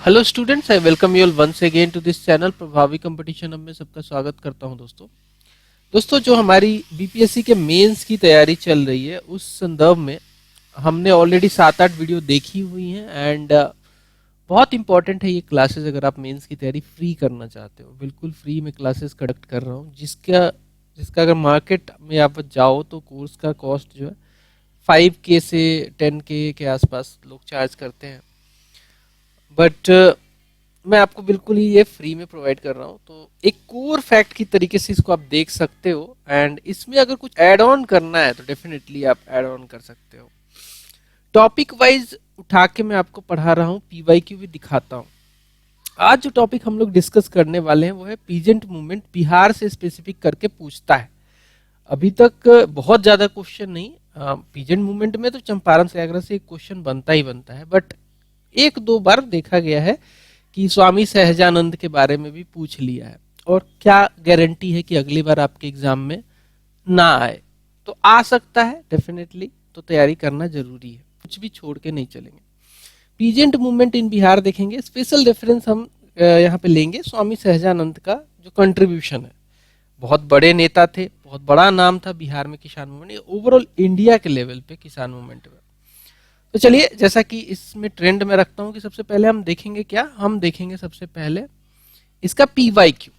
Hello students, I welcome you all once again to this channel Prabhavi competition. अब मैं सबका स्वागत करता हूं। दोस्तों जो हमारी बीपीएससी के मेंस की तैयारी चल रही है उस संदर्भ में हमने ऑलरेडी 7-8 वीडियो देखी हुई हैं एंड बहुत इंपॉर्टेंट है ये क्लासेस। अगर आप मेंस की तैयारी फ्री करना चाहते हो, बिल्कुल फ्री में क्लासेस कंडक्ट कर रहा हूँ, जिसका अगर मार्केट में आप जाओ तो कोर्स का कॉस्ट जो है 5K से 10K के आसपास लोग चार्ज करते हैं, बट मैं आपको बिल्कुल ही ये फ्री में प्रोवाइड कर रहा हूँ। तो एक कोर फैक्ट की तरीके से इसको आप देख सकते हो एंड इसमें अगर कुछ ऐड ऑन करना है तो डेफिनेटली आप ऐड ऑन कर सकते हो। टॉपिक वाइज उठा के मैं आपको पढ़ा रहा हूँ, पीवाईक्यू भी दिखाता हूँ। आज जो टॉपिक हम लोग डिस्कस करने वाले हैं वो है पीजेंट मूवमेंट। बिहार से स्पेसिफिक करके पूछता है। अभी तक बहुत ज्यादा क्वेश्चन नहीं, पीजेंट मूवमेंट में तो चंपारण सत्याग्रह से एक क्वेश्चन बनता ही बनता है, बट एक दो बार देखा गया है कि स्वामी सहजानंद के बारे में भी पूछ लिया है, और क्या गारंटी है कि अगली बार आपके एग्जाम में ना आए। तो आ सकता है डेफिनेटली, तो तैयारी करना जरूरी है, कुछ भी छोड़ के नहीं चलेंगे। पीजेंट मूवमेंट इन बिहार देखेंगे। स्पेशल रेफरेंस हम यहाँ पे लेंगे स्वामी सहजानंद का जो कंट्रीब्यूशन है। बहुत बड़े नेता थे, बहुत बड़ा नाम था बिहार में किसान मूवमेंट, ओवरऑल इंडिया के लेवल पे किसान मूवमेंट में। तो चलिए, जैसा कि इसमें ट्रेंड में रखता हूं कि सबसे पहले हम देखेंगे क्या, हम देखेंगे सबसे पहले इसका पीवाईक्यू।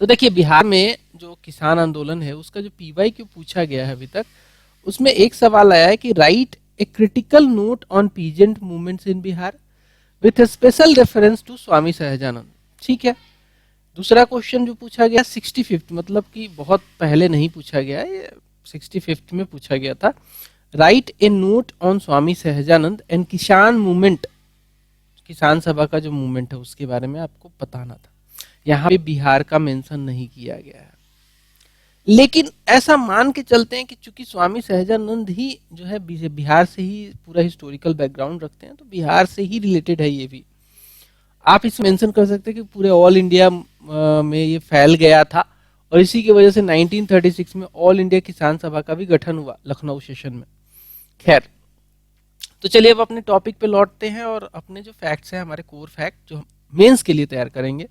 तो देखिए, बिहार में जो किसान आंदोलन है उसका जो पीवाईक्यू पूछा गया है अभी तक, उसमें एक सवाल आया है कि write a critical note on peasant movements in Bihar with special reference to Swami Sahajanand. ठीक है। दूसरा क्वेश्चन जो पूछा गया 65th, मतलब कि बहुत पहले नहीं पूछा गया, ये 65th में पूछा गया था। Right A note on Swami Sahajanand and किसान मूवमेंट। किसान सभा का जो मूवमेंट है उसके बारे में आपको बताना था। यहाँ पे बिहार का मेंशन नहीं किया गया है, लेकिन ऐसा मान के चलते हैं कि चूंकि स्वामी सहजानंद ही जो है बिहार से ही पूरा हिस्टोरिकल बैकग्राउंड रखते हैं, तो बिहार से ही रिलेटेड है ये भी। आप इस मेंशन कर सकते हैं कि पूरे ऑल इंडिया में ये फैल गया था, और इसी की वजह से 1936 में ऑल इंडिया किसान सभा का भी गठन हुआ लखनऊ सेशन में। खैर, तो चलिए अब अपने टॉपिक पे लौटते हैं और अपने जो फैक्ट्स हैं, हमारे कोर फैक्ट जो हम मेंस के लिए तैयार करेंगे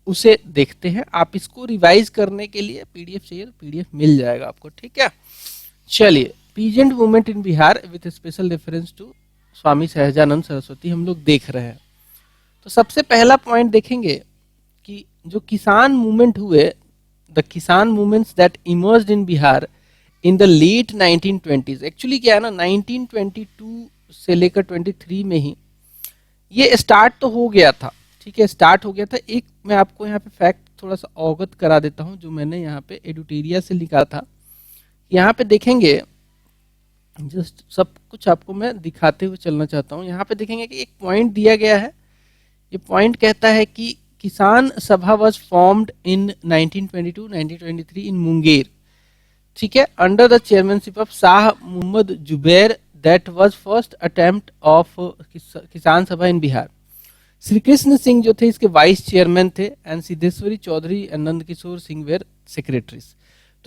उसे देखते हैं। आप इसको रिवाइज करने के लिए पीडीएफ चाहिए तो पीडीएफ मिल जाएगा आपको, ठीक है। चलिए, peasant movement in Bihar with special reference to Swami Sahajanand Saraswati हम लोग देख रहे हैं। तो सबसे पहला पॉइंट देखेंगे कि जो किसान मूवमेंट हुए, the kisan movements that emerged in Bihar in the late 1920s। Actually क्या है ना, 1922 से लेकर 23 में ही ये स्टार्ट तो हो गया था। ठीक है, स्टार्ट हो गया था। एक मैं आपको यहाँ पे फैक्ट थोड़ा सा अवगत करा देता हूँ जो मैंने यहाँ पे एडुटेरिया से लिखा था। यहाँ पे देखेंगे, जस्ट सब कुछ आपको मैं दिखाते हुए चलना चाहता हूँ। यहाँ पे देखेंगे कि एक पॉइंट दिया गया है। ये पॉइंट कहता है कि Kisan Sabha was formed in 1922-1923 in Munger. ठीक है, under the chairmanship of Shah Mohammad Zubair. That was first attempt of Kisan Sabha इन बिहार। श्री कृष्ण सिंह जो थे इसके वाइस चेयरमैन थे, and Siddheshwari Chaudhary and Nand Kishore Singh were secretaries.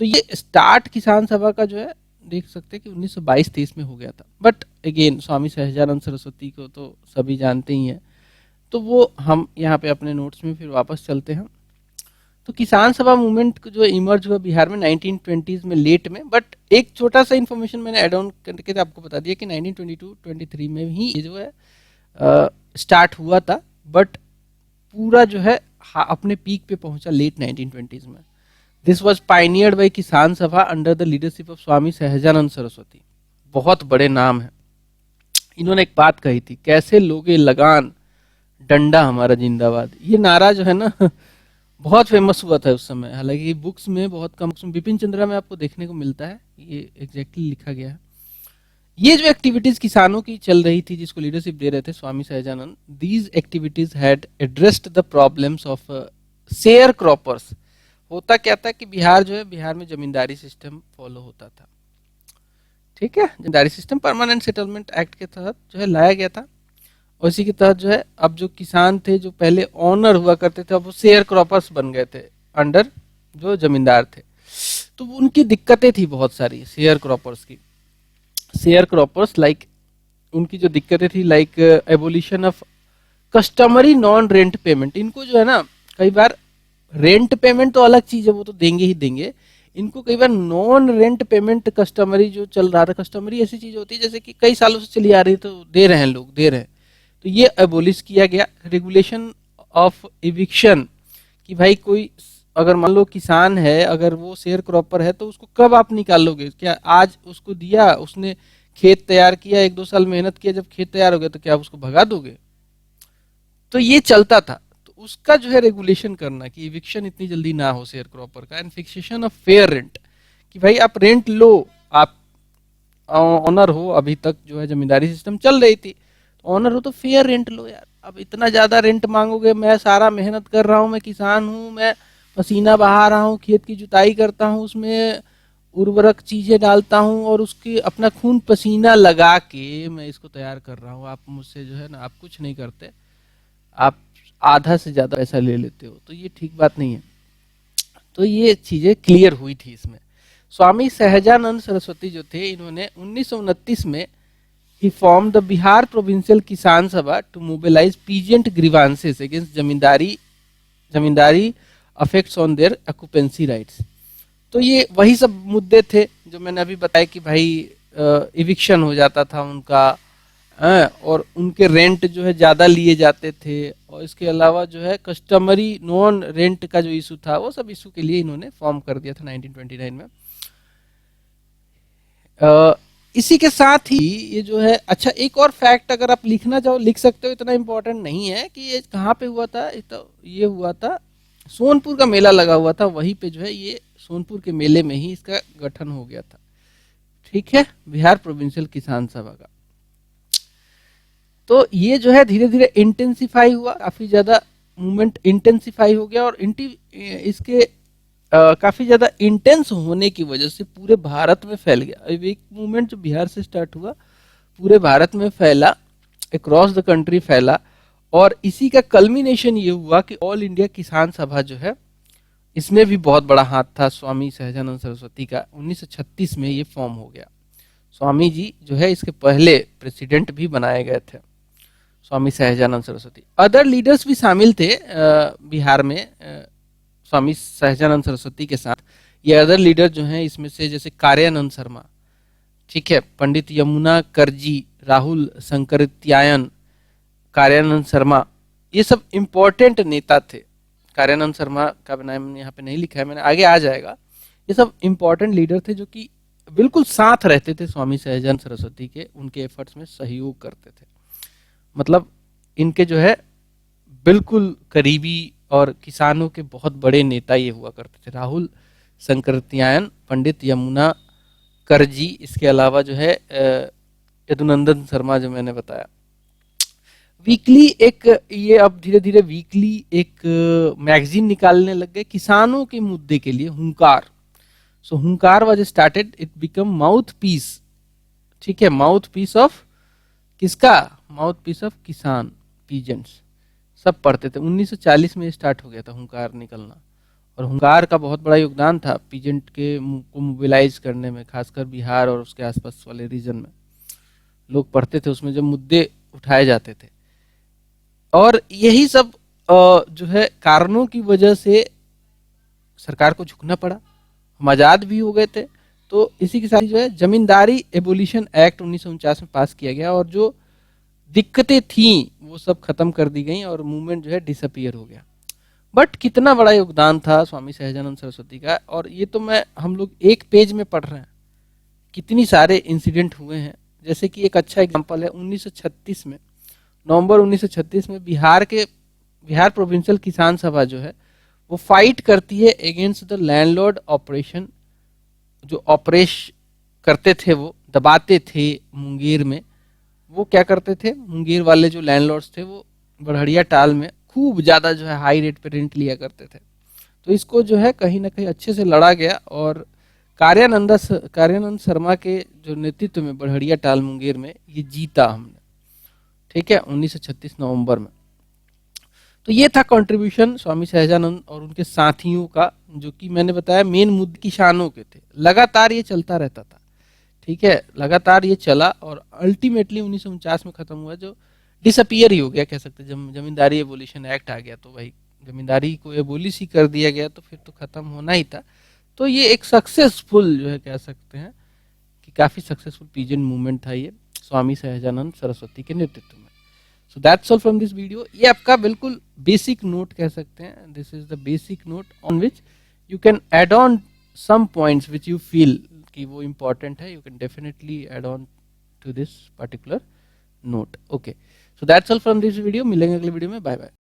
तो ये स्टार्ट किसान सभा का जो है देख सकते हैं कि 1922-23 में हो गया था। बट अगेन स्वामी सहजानंद सरस्वती को तो सभी जानते ही हैं, तो वो हम यहाँ पे अपने नोट्स में फिर वापस चलते हैं। तो किसान सभा मूवमेंट जो इमर्ज हुआ बिहार में 1920s में लेट में, बट एक छोटा सा इन्फॉर्मेशन मैंने ऐड ऑन करके आपको बता दिया कि 1922-23 में ही ये जो है स्टार्ट हुआ था, बट पूरा जो है अपने पीक पे पहुंचा लेट 1920s में। दिस वाज पायनियर्ड बाय किसान सभा अंडर द लीडरशिप ऑफ स्वामी सहजानंद सरस्वती। बहुत बड़े नाम है। इन्होंने एक बात कही थी, कैसे लोगे लगान, डंडा हमारा जिंदाबाद। ये नारा जो है ना बहुत फेमस हुआ था उस समय। हालांकि बुक्स में बहुत कम, बिपिन चंद्रा में आपको देखने को मिलता है, ये एग्जैक्टली लिखा गया है। ये जो एक्टिविटीज किसानों की चल रही थी जिसको लीडरशिप दे रहे थे Swami Sahajanand, these activities had addressed the problems of sharecroppers. होता क्या था कि बिहार जो है, बिहार में जमींदारी सिस्टम फॉलो होता था। ठीक है, जमींदारी सिस्टम परमानेंट सेटलमेंट एक्ट के तहत जो है लाया गया था, और इसी के तहत जो है अब जो किसान थे जो पहले ऑनर हुआ करते थे, अब वो शेयर क्रॉपर्स बन गए थे अंडर जो जमींदार थे। तो उनकी दिक्कतें थी बहुत सारी शेयर क्रॉपर्स की। शेयर क्रॉपर्स लाइक उनकी जो दिक्कतें थी, like abolition of customary non rent payment, इनको जो है ना कई बार रेंट पेमेंट तो अलग चीज है, वो तो देंगे ही देंगे, इनको कई बार नॉन रेंट पेमेंट कस्टमरी जो चल रहा था, कस्टमरी ऐसी चीज होती है जैसे कि कई सालों से चली आ रही है तो दे रहे हैं लोग, दे रहे हैं, तो ये एबोलिश किया गया। रेगुलेशन ऑफ इविक्शन, कि भाई कोई अगर मान लो किसान है, अगर वो शेयर क्रॉपर है तो उसको कब आप निकालोगे, क्या आज उसको दिया, उसने खेत तैयार किया, 1-2 साल मेहनत किया, जब खेत तैयार हो गया तो क्या आप उसको भगा दोगे? तो ये चलता था, तो उसका जो है रेगुलेशन करना कि इविक्शन इतनी जल्दी ना हो शेयर क्रॉपर का, and fixation of fair rent, कि भाई आप रेंट लो, आप ऑनर हो, अभी तक जो है जमींदारी सिस्टम चल रही थी, तो ऑनर हो तो फेयर रेंट लो यार, अब इतना ज्यादा रेंट मांगोगे, मैं सारा मेहनत कर रहा हूँ, मैं किसान हूँ, मैं पसीना बहा रहा हूँ, खेत की जुताई करता हूँ, उसमें उर्वरक चीजें डालता हूँ और उसकी अपना खून पसीना लगा के मैं इसको तैयार कर रहा हूँ, आप मुझसे जो है ना आप कुछ नहीं करते, आप आधा से ज्यादा पैसा ले लेते हो, तो ये ठीक बात नहीं है। तो ये चीजें क्लियर हुई थी इसमें। स्वामी सहजानंद सरस्वती जो थे, इन्होंने 1929 में ही form the Bihar provincial Kisan Sabha to mobilize peasant grievances against zamindari affects on their occupancy rights. तो ये वही सब मुद्दे थे जो मैंने अभी बताया कि भाई इविक्शन हो जाता था उनका, और उनके रेंट जो है ज्यादा लिए जाते थे, और इसके अलावा जो है कस्टमरी नॉन रेंट का जो इशू था, वो सब इशू के लिए इन्होंने फॉर्म कर दिया था 1929 में। इसी के साथ ही ये जो है, अच्छा एक और फैक्ट अगर आप लिखना चाहो लिख सकते हो, इतना इंपॉर्टेंट नहीं है, कि ये कहाँ पे हुआ था, तो ये हुआ था सोनपुर का मेला लगा हुआ था, वहीं पे जो है ये सोनपुर के मेले में ही इसका गठन हो गया था, ठीक है, बिहार प्रोविंशियल किसान सभा का। तो ये जो है धीरे धीरे इंटेंसिफाई हुआ, काफी ज्यादा मूवमेंट इंटेंसिफाई हो गया, और इसके काफी ज्यादा इंटेंस होने की वजह से पूरे भारत में फैल गया। अब एक मूवमेंट जो बिहार से स्टार्ट हुआ पूरे भारत में फैला, अक्रॉस द कंट्री फैला, और इसी का कल्मिनेशन ये हुआ कि ऑल इंडिया किसान सभा जो है, इसमें भी बहुत बड़ा हाथ था स्वामी सहजानंद सरस्वती का। 1936 में ये फॉर्म हो गया। स्वामी जी जो है इसके पहले प्रेसिडेंट भी बनाए गए थे, स्वामी सहजानंद सरस्वती। अदर लीडर्स भी शामिल थे बिहार में स्वामी सहजानंद सरस्वती के साथ। ये अदर लीडर जो हैं इसमें से जैसे कार्यानंद शर्मा, ठीक है, पंडित यमुना करजी, राहुल शंकरित्यायन, कार्यानंद शर्मा, ये सब इम्पोर्टेंट नेता थे। कार्यानंद शर्मा का नाम यहाँ पे नहीं लिखा है मैंने, आगे आ जाएगा। ये सब इम्पोर्टेंट लीडर थे जो कि बिल्कुल साथ रहते थे स्वामी सहजानंद सरस्वती के, उनके एफर्ट्स में सहयोग करते थे। मतलब इनके जो है बिल्कुल करीबी और किसानों के बहुत बड़े नेता ये हुआ करते थे, राहुल शंकरित्यायन, पंडित यमुना करजी, इसके अलावा जो है यदुनंदन शर्मा जो मैंने बताया। वीकली एक, ये अब धीरे धीरे वीकली एक मैगजीन निकालने लग गए किसानों के मुद्दे के लिए, Hunkar. So Hunkar was started, it become mouthpiece, ठीक है, माउथ पीस ऑफ किसका, mouthpiece of kisan, peasants सब पढ़ते थे। 1940 में स्टार्ट हो गया था हुंकार निकलना, और हुंकार का बहुत बड़ा योगदान था पीजेंट के को मोबिलाइज करने में, खासकर बिहार और उसके आसपास वाले रीजन में लोग पढ़ते थे, उसमें जब मुद्दे उठाए जाते थे। और यही सब जो है कारणों की वजह से सरकार को झुकना पड़ा, हम आजाद भी हो गए थे। तो इसी के साथ जो है जमींदारी एबोलिशन एक्ट 1949 में पास किया गया, और जो दिक्कतें थी वो सब खत्म कर दी गई, और मूवमेंट जो है डिसअपियर हो गया। बट कितना बड़ा योगदान था स्वामी सहजानंद सरस्वती का, और ये तो मैं हम लोग एक पेज में पढ़ रहे हैं, कितनी सारे इंसिडेंट हुए हैं। जैसे कि एक अच्छा एग्जांपल है 1936 में, नवंबर 1936 में बिहार प्रोविंशियल किसान सभा जो है वो फाइट करती है अगेंस्ट द लैंडलॉर्ड ऑपरेशन, जो ऑपरेश करते थे, वो दबाते थे मुंगेर में। वो क्या करते थे, मुंगेर वाले जो लैंडलॉर्ड्स थे वो बड़हड़िया टाल में खूब ज्यादा जो है हाई रेट पे रेंट लिया करते थे। तो इसको जो है कहीं ना कहीं अच्छे से लड़ा गया, और कार्यानंद शर्मा के जो नेतृत्व में बड़हड़िया टाल मुंगेर में ये जीता हमने, ठीक है, 1936 नवंबर में। तो ये था कंट्रीब्यूशन स्वामी सहजानंद और उनके साथियों का, जो कि मैंने बताया मेन मुद्दे किसानों के थे। लगातार ये चलता रहता था, ठीक है, लगातार ये चला, और अल्टीमेटली 1949 में खत्म हुआ, जो डिसअपियर ही हो गया कह सकते हैं। जमींदारी एबोलिशन एक्ट आ गया तो भाई जमींदारी को एबोलिश ही कर दिया गया, तो फिर तो खत्म होना ही था। तो ये एक सक्सेसफुल जो है कह सकते हैं कि काफी सक्सेसफुल पीजेंट मूवमेंट था ये, स्वामी सहजानंद सरस्वती के नेतृत्व में। So that's all from this video. ये आपका बिल्कुल बेसिक नोट कह सकते हैं, this is the basic note on which you can add on some points which you feel कि वो इम्पोर्टेंट है, you can definitely add on to this particular note. Okay, so that's all from this video. मिलेंगे अगले video में, bye bye.